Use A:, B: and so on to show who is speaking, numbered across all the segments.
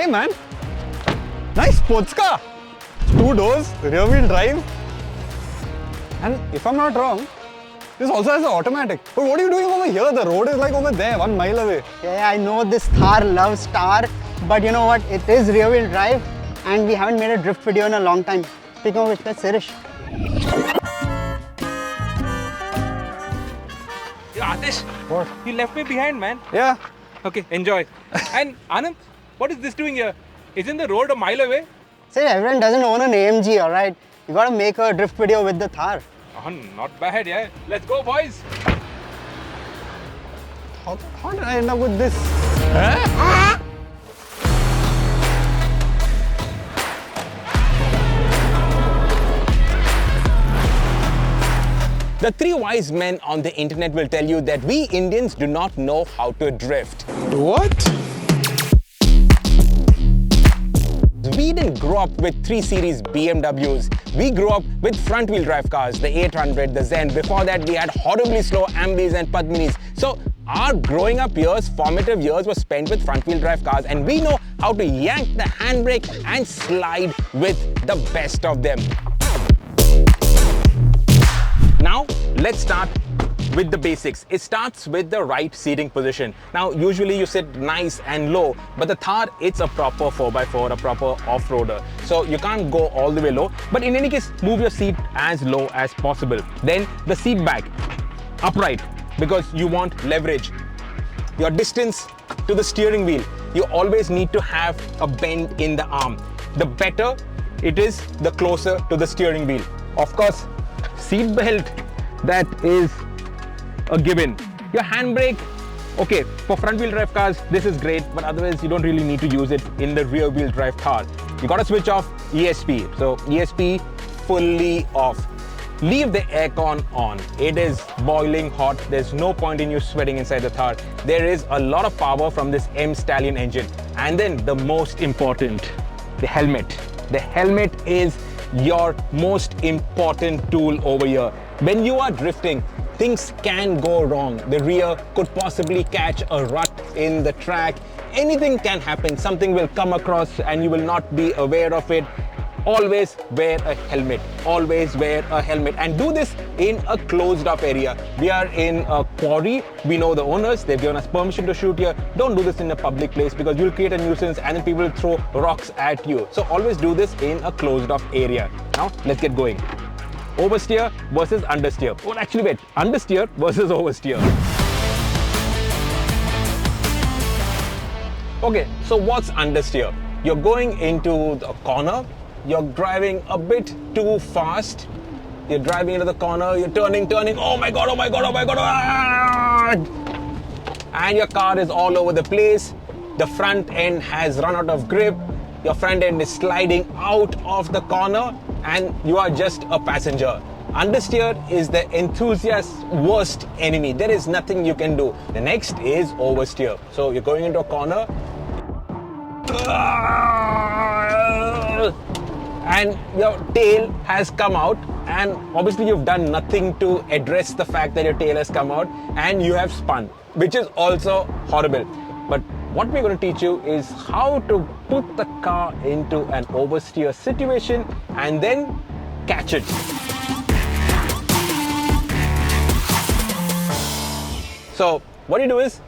A: Hey man, nice sports car. 2 doors, rear wheel drive. And if I'm not wrong, this also has an automatic. But what are you doing over here? The road is like over there, 1 mile away.
B: Yeah, I know this Thar loves Thar, but you know what? It is rear wheel drive and we haven't made a drift video in a long time. Speaking of which, that's Sirish.
C: Yeah, Atish.
A: What?
C: You left me behind, man.
A: Yeah.
C: Okay, enjoy. And Anand, what is this doing here? Isn't the road a mile away?
B: See, everyone doesn't own an AMG, alright? You gotta make a drift video with the Thar.
C: Oh, not bad, yeah. Let's go, boys.
A: How did I end up with this?
D: The 3 wise men on the internet will tell you that we Indians do not know how to drift.
A: What?
D: We didn't grow up with 3 Series BMWs. We grew up with front-wheel drive cars, the 800, the Zen. Before that, we had horribly slow Ambis and Padminis. So our growing up years, formative years, were spent with front-wheel drive cars, and we know how to yank the handbrake and slide with the best of them. Now, let's start with the basics. It starts with the right seating position. Now, usually you sit nice and low, but the Thar, it's a proper 4x4, a proper off-roader. So you can't go all the way low, but in any case, move your seat as low as possible. Then the seat back, upright, because you want leverage. Your distance to the steering wheel, you always need to have a bend in the arm. The better it is, the closer to the steering wheel. Of course, seat belt, that is a given. Your handbrake, okay, for front wheel drive cars, this is great, but otherwise you don't really need to use it in the rear wheel drive car. You gotta switch off ESP. So ESP fully off. Leave the aircon on. It is boiling hot. There's no point in you sweating inside the Thar. There is a lot of power from this M Stallion engine. And then the most important, the helmet. The helmet is your most important tool over here. When you are drifting, things can go wrong. The rear could possibly catch a rut in the track. Anything can happen. Something will come across and you will not be aware of it. Always wear a helmet. Always wear a helmet, and do this in a closed off area. We are in a quarry. We know the owners. They've given us permission to shoot here. Don't do this in a public place because you'll create a nuisance and then people will throw rocks at you. So always do this in a closed off area. Now let's get going. Oversteer versus understeer. Well, actually wait, understeer versus oversteer. Okay, so what's understeer? You're going into the corner. You're driving a bit too fast. You're driving into the corner, you're turning, oh my god, and your car is all over the place. The front end has run out of grip. Your front end is sliding out of the corner and you are just a passenger. Understeer is the enthusiast's worst enemy. There is nothing you can do. The next is oversteer. So you're going into a corner, and your tail has come out, and obviously you've done nothing to address the fact that your tail has come out and you have spun, which is also horrible. But what we're going to teach you is how to put the car into an oversteer situation and then catch it. So what you do is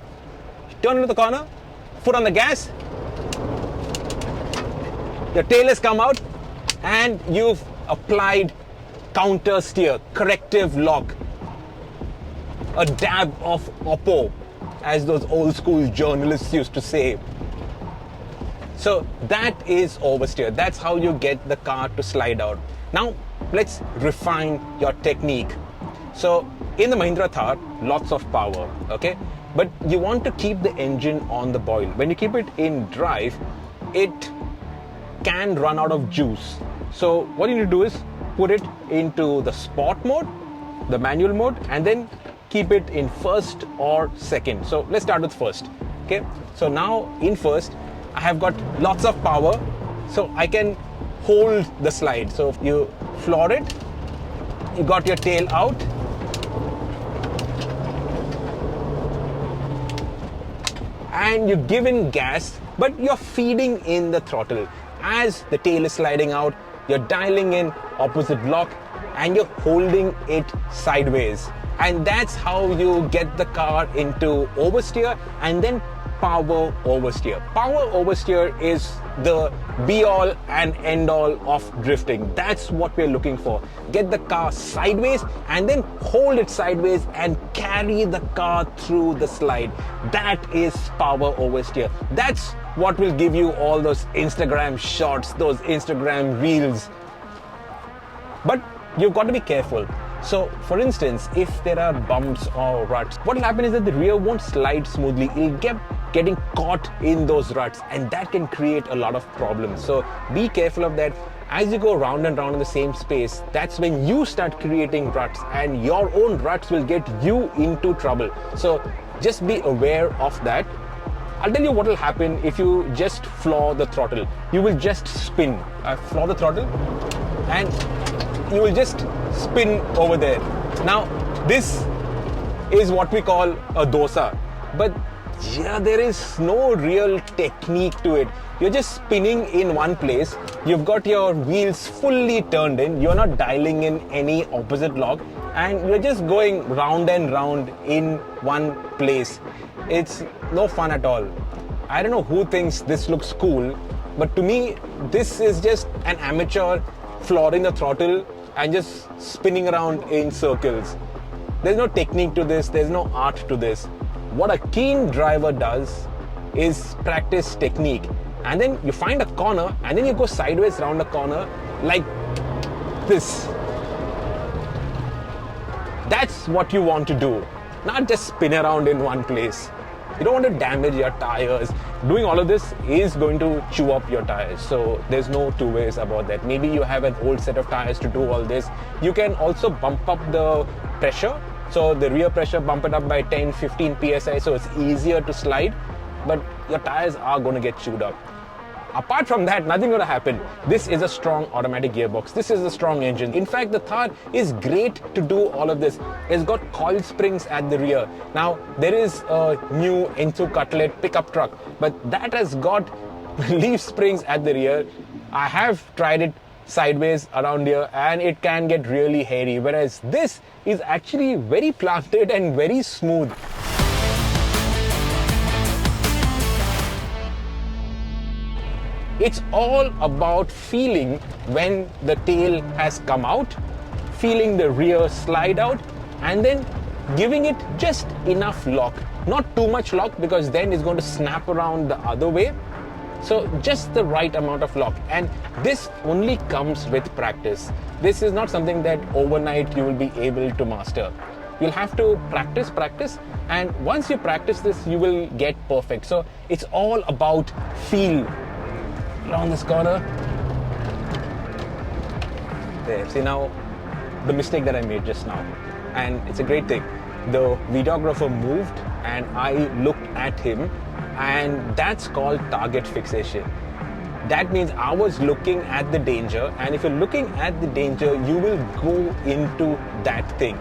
D: turn into the corner, foot on the gas, your tail has come out, and you've applied counter steer, corrective lock, a dab of oppo, as those old school journalists used to say. So that is oversteer. That's how you get the car to slide out. Now let's refine your technique. So in the Mahindra Thar, lots of power, okay? But you want to keep the engine on the boil. When you keep it in drive, it can run out of juice. So what you need to do is put it into the sport mode, the manual mode, and then keep it in first or second. So let's start with first. Okay, so now in first, I have got lots of power, so I can hold the slide. So you floor it, you got your tail out, and you give in gas but you're feeding in the throttle. As the tail is sliding out, you're dialing in opposite lock and you're holding it sideways. And that's how you get the car into oversteer and then power oversteer. Power oversteer is the be all and end all of drifting. That's what we're looking for. Get the car sideways and then hold it sideways and carry the car through the slide. That is power oversteer. That's what will give you all those Instagram shots, those Instagram reels. But you've got to be careful. So for instance, if there are bumps or ruts, what will happen is that the rear won't slide smoothly. It'll get getting caught in those ruts, and that can create a lot of problems. So be careful of that. As you go round and round in the same space, that's when you start creating ruts, and your own ruts will get you into trouble. So just be aware of that. I'll tell you what will happen if you just floor the throttle. You will just spin. Floor the throttle and you will just spin over there. Now, this is what we call a dosa. But yeah, there is no real technique to it. You're just spinning in one place. You've got your wheels fully turned in. You're not dialing in any opposite lock. And you're just going round and round in one place. It's no fun at all. I don't know who thinks this looks cool, but to me, this is just an amateur flooring the throttle and just spinning around in circles. There's no technique to this. There's no art to this. What a keen driver does is practice technique. And then you find a corner and then you go sideways around a corner like this. That's what you want to do. Not just spin around in one place. You don't want to damage your tires. Doing all of this is going to chew up your tires. So there's no two ways about that. Maybe you have an old set of tires to do all this. You can also bump up the pressure. So the rear pressure, bump it up by 10, 15 PSI. So it's easier to slide, but your tires are going to get chewed up. Apart from that, nothing going to happen. This is a strong automatic gearbox. This is a strong engine. In fact, the Thar is great to do all of this. It's got coil springs at the rear. Now, there is a new Enzo Cutlet pickup truck, but that has got leaf springs at the rear. I have tried it sideways around here and it can get really hairy, whereas this is actually very planted and very smooth. It's all about feeling when the tail has come out, feeling the rear slide out, and then giving it just enough lock. Not too much lock because then it's going to snap around the other way. So just the right amount of lock. And this only comes with practice. This is not something that overnight you will be able to master. You'll have to practice, and once you practice this, you will get perfect. So it's all about feel. Around this corner. There, see now the mistake that I made just now. And it's a great thing. The videographer moved and I looked at him, and that's called target fixation. That means I was looking at the danger, and if you're looking at the danger, you will go into that thing.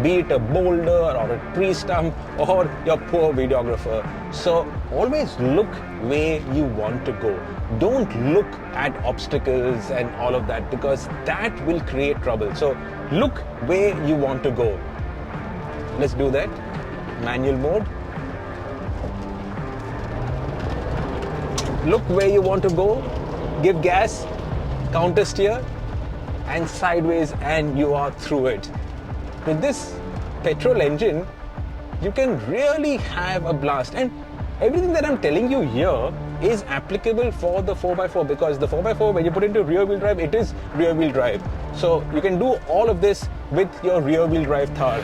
D: Be it a boulder or a tree stump or your poor videographer. So always look where you want to go. Don't look at obstacles and all of that, because that will create trouble. So look where you want to go. Let's do that. Manual mode. Look where you want to go. Give gas, counter steer, and sideways, and you are through it. With this petrol engine, you can really have a blast. And everything that I'm telling you here is applicable for the 4x4, because the 4x4, when you put into rear wheel drive, it is rear wheel drive. So you can do all of this with your rear wheel drive Thar.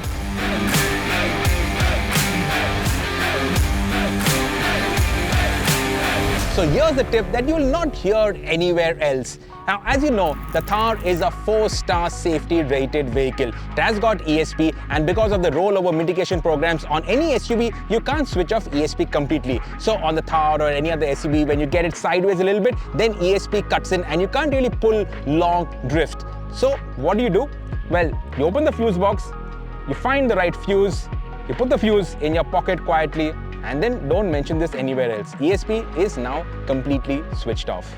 D: So here's the tip that you will not hear anywhere else. Now, as you know, the Thar is a 4-star safety rated vehicle. It has got ESP, and because of the rollover mitigation programs on any SUV, you can't switch off ESP completely. So on the Thar or any other SUV, when you get it sideways a little bit, then ESP cuts in and you can't really pull long drift. So what do? Well, you open the fuse box, you find the right fuse, you put the fuse in your pocket quietly, And then don't mention this anywhere else. ESP is now completely switched off.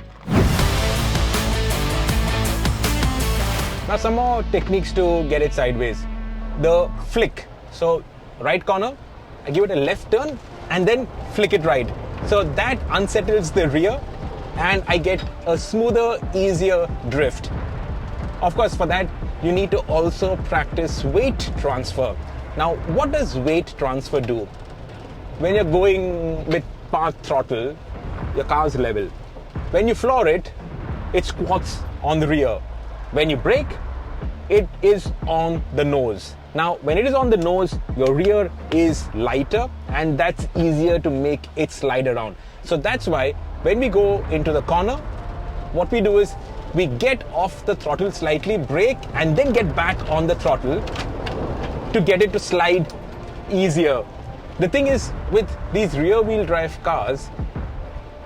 D: Now some more techniques to get it sideways. The flick. So right corner, I give it a left turn and then flick it right. So that unsettles the rear and I get a smoother, easier drift. Of course, for that, you need to also practice weight transfer. Now, what does weight transfer do? When you're going with park throttle, your car's level. When you floor it, it squats on the rear. When you brake, it is on the nose. Now, when it is on the nose, your rear is lighter and that's easier to make it slide around. So that's why when we go into the corner, what we do is we get off the throttle slightly, brake, and then get back on the throttle to get it to slide easier. The thing is, with these rear wheel drive cars,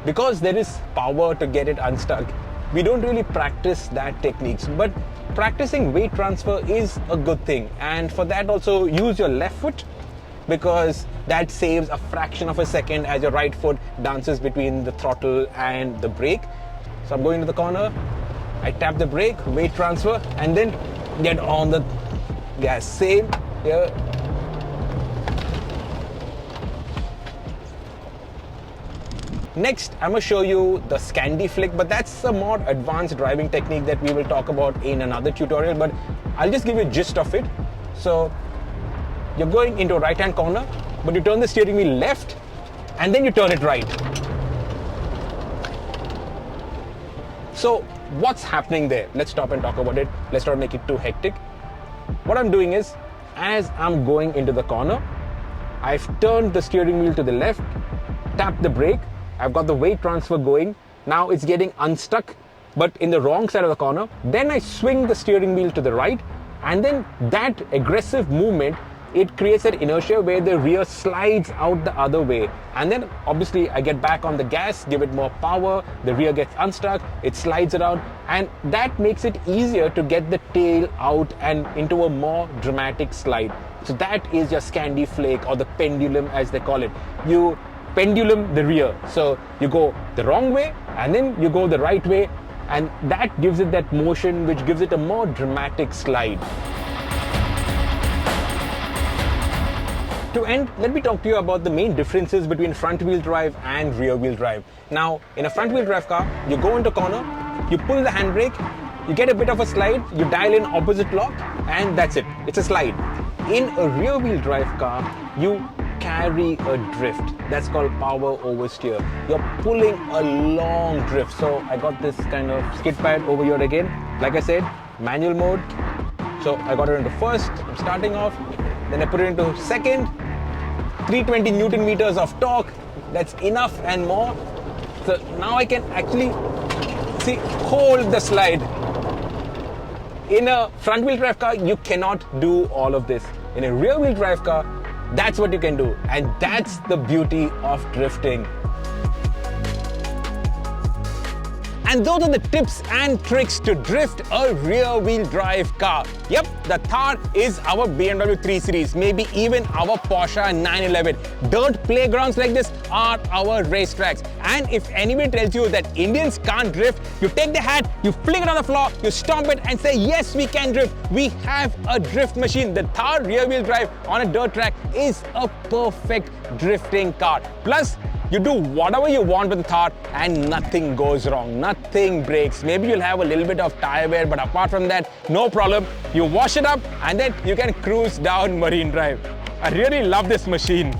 D: because there is power to get it unstuck, we don't really practice that techniques. But practicing weight transfer is a good thing. And for that also use your left foot, because that saves a fraction of a second as your right foot dances between the throttle and the brake. So I'm going to the corner, I tap the brake, weight transfer, and then get on the gas. Same here. Next, I'm going to show you the Scandi flick, but that's a more advanced driving technique that we will talk about in another tutorial, but I'll just give you a gist of it. So you're going into a right-hand corner, but you turn the steering wheel left, and then you turn it right. So what's happening there? Let's stop and talk about it. Let's not make it too hectic. What I'm doing is, as I'm going into the corner, I've turned the steering wheel to the left, tapped the brake, I've got the weight transfer going. Now it's getting unstuck, but in the wrong side of the corner. Then I swing the steering wheel to the right, and then that aggressive movement, it creates an inertia where the rear slides out the other way. And then obviously I get back on the gas, give it more power, the rear gets unstuck, it slides around, and that makes it easier to get the tail out and into a more dramatic slide. So that is your Scandi flick, or the pendulum as they call it. You pendulum the rear. So you go the wrong way and then you go the right way, and that gives it that motion which gives it a more dramatic slide. To end, let me talk to you about the main differences between front wheel drive and rear wheel drive. Now, in a front wheel drive car, you go into corner, you pull the handbrake, you get a bit of a slide, you dial in opposite lock, and that's it. It's a slide. In a rear wheel drive car, you carry a drift. That's called power oversteer. You're pulling a long drift. So I got this kind of skid pad over here again. Like I said, manual mode. So I got it into first, I'm starting off. Then I put it into second, 320 Newton meters of torque. That's enough and more. So now I can actually hold the slide. In a front wheel drive car, you cannot do all of this. In a rear wheel drive car, that's what you can do. And that's the beauty of drifting. And those are the tips and tricks to drift a rear-wheel drive car. Yep, the Thar is our BMW 3 Series, maybe even our Porsche 911. Dirt playgrounds like this are our racetracks. And if anybody tells you that Indians can't drift, you take the hat, you fling it on the floor, you stomp it and say, yes, we can drift. We have a drift machine. The Thar rear-wheel drive on a dirt track is a perfect drifting car. Plus, you do whatever you want with the Thar and nothing goes wrong, nothing breaks. Maybe you'll have a little bit of tire wear, but apart from that, no problem. You wash it up and then you can cruise down Marine Drive. I really love this machine.